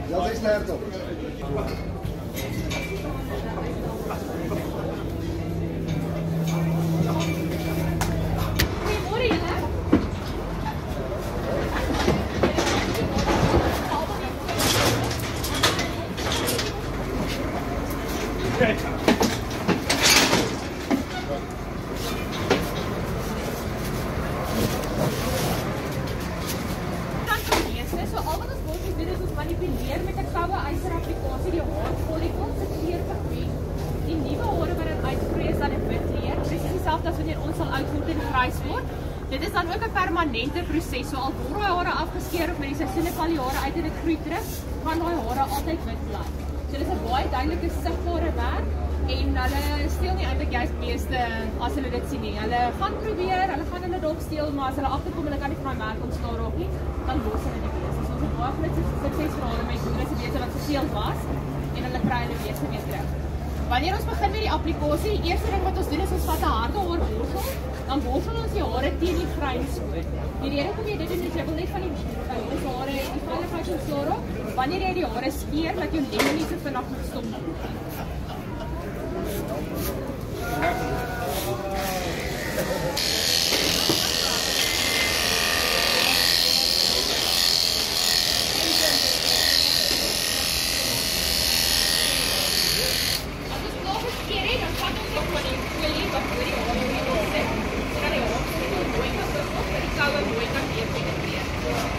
Ja, sy sterk op. Manipuleer met 'n koue eiser-applikasie die haar follicles se kleur vergroei. Die nuwe hare wat dit uitgroei is dan 'n wit kleur, presies dieselfde as wanneer ons sal oud word en grys word. Dit is dan ook 'n permanente proses. So al word daai hare afgeskeer of met die seisoene val die hare uit en dit groei terug, gaan daai hare altyd wit bly. So dis 'n baie duidelike sigbare werk en hulle steel nie eintlik juist meeste as hulle dit sien nie. Hulle gaan probeer, hulle gaan hulle dalk steel, maar as hulle agterkom hulle kan nie van daai merk ontstaan raak nie, dan los hulle die beeste. So ons het baie groot suksesverhale met boere se beeste wat verseeld was en hulle kry hulle beeste weer terug. Wanneer ons begin met die applikasie, die eerste ding wat ons doen is ons vat 'n harde haarborsel, dan borsel ons die hare teen die grein skoon. Die rede hoekom jy dit doen is jy wil net van die ons hare die veiligheid ontslaa raak. Wanneer jy die hare skeer, laat jou lemme nie so vinnig moet stop nie.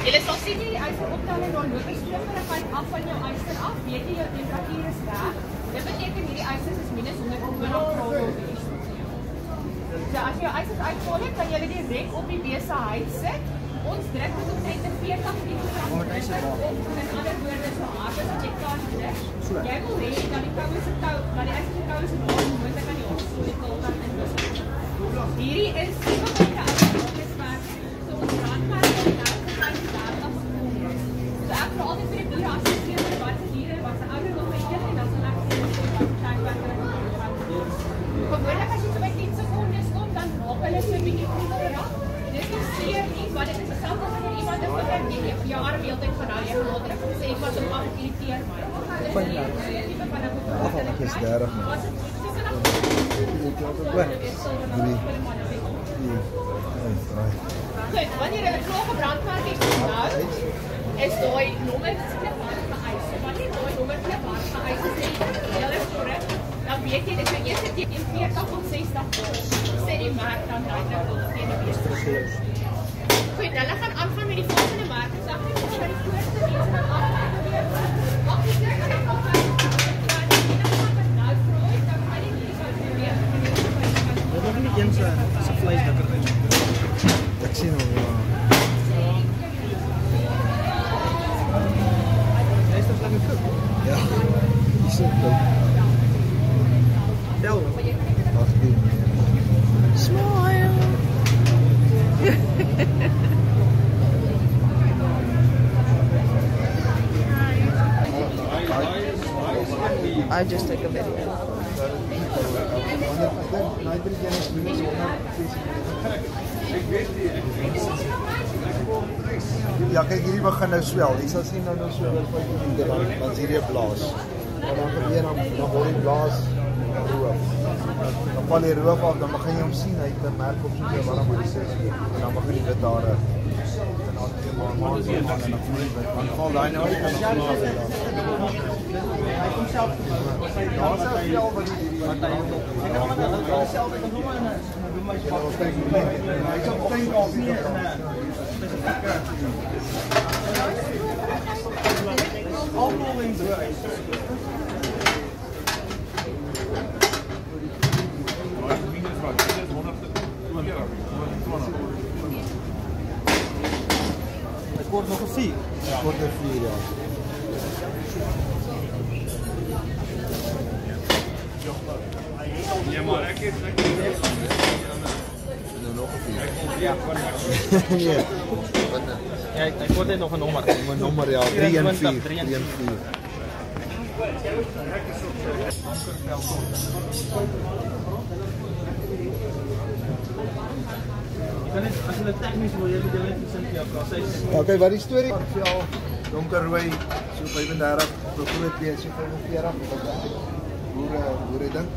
Julle sal sien hierdie eiser optel en daar loop 'n stroperigheid af van jou eiser af, weet jy jou temperatuur is reg. Dit beteken hierdie eiser is minus 120 grade op die stelsel. So as jy jou eiser uitval het, kan jy dit direk op die beeste huid sit. Ons druk dit omtrent 40 kg op. In ander woorde so hard as wat jy kan druk. Jy wil hê dat die koue se kou, dat die eiser se koue se baie moontlik aan die hofsolikel kan inwis. Hierdie is seker afgespreek. So ons brandmerk is nou altyd vir die diere as jy sien wat se diere wat se ouer wil eet en dan sal ek sê wat kyk wat hulle gaan doen. Gewoonlik as jy so by 10 sekondes kom, dan raak hulle so 'n bietjie groter af. Dit is seer nie, want dit is dieselfde as wanneer iemand 'n vinger gee, jy arm heeltyd van hou, jy wil druk en sê wat hom af irriteer my. Dis nie tipe van 'n Ag, is 30 man. Was dit so wanneer hulle klaar gebrandmerk het nou, is daai nommer kliphard geëis. So wanneer daai nommer kliphard geëis is en jy is korrek, dan weet jy dit is eers teen 40 of 60 volk. Sê die merk dan duidelik wil teen die beeste. Goed, hulle gaan aangaan met die volgende merk. So ek gaan vir die voorste mense dan aangaan weer. Mag jy sê dat ek nog gaan nou vroeg, dan gaan jy nie wat weer. Dit is nie eens 'n vleis dikker uit. Ek sien hom. Ja, dis so leuk. Tel. Smile. I just took a video. Ja, kyk hierdie begin nou swel. Jy sal sien nou swel oor 5 minute dan hierdie 'n blaas. Maar dan gebeur dan word die blaas roof. Dan val die roof af, dan begin jy hom sien, hy het 'n merk op so warm aan die sy. En dan begin die wit hare en dan die maar en dan val daai nou uit en dan blaas hy dan. Hy kom self Daar's al wel wat hierdie wat hy op. Ek kan maar dan self ek doen maar en doen my spak. Hy het op klein af nie allemaal in bruis. Het wordt nog een 4. Het wordt een 4, ja. Ja, maar ek het nog een 4. Ja, Nee. ja, ek word net nog 'n nommer. Een nommer, ja. 3 en 4. 3 en 3 en 4. As hulle tegnies wil jy dit net sien vir jou proses. Okay, wat die storie? donkerrooi, so 35, vir groot bees, so 45, boere ding.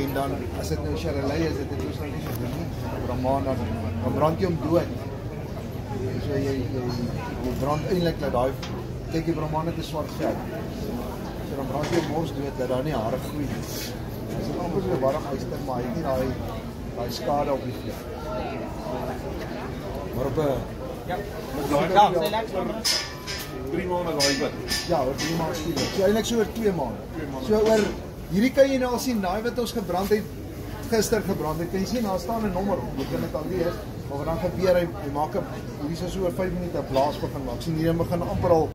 En dan, as dit nou Charolais is, dit is nou nie so goed nie, Brahman, dan brand jy hom dood. So jy brand eintlik dat daai, kyk die Brahman het 'n swart vel. So dan brand jy hom mos dood, dat daar nie hare groei nie. Dit is amper so warm uister, maar hy het nie daai skade op die vlees. Maar op 'n Ja, sê lekker. 3 maande daai wit. ja, oor 3 maande skiel. So eintlik so oor 2 maande. So oor hierdie kan jy nou al sien, daai wat ons gebrand het gister gebrand het. Kan jy sien daar staan 'n nommer op. Jy kan dit al lees. Maar wat dan gebeur, hy maak 'n hierdie is so oor 5 minute 'n blaas begin maak. Sien hier begin amper al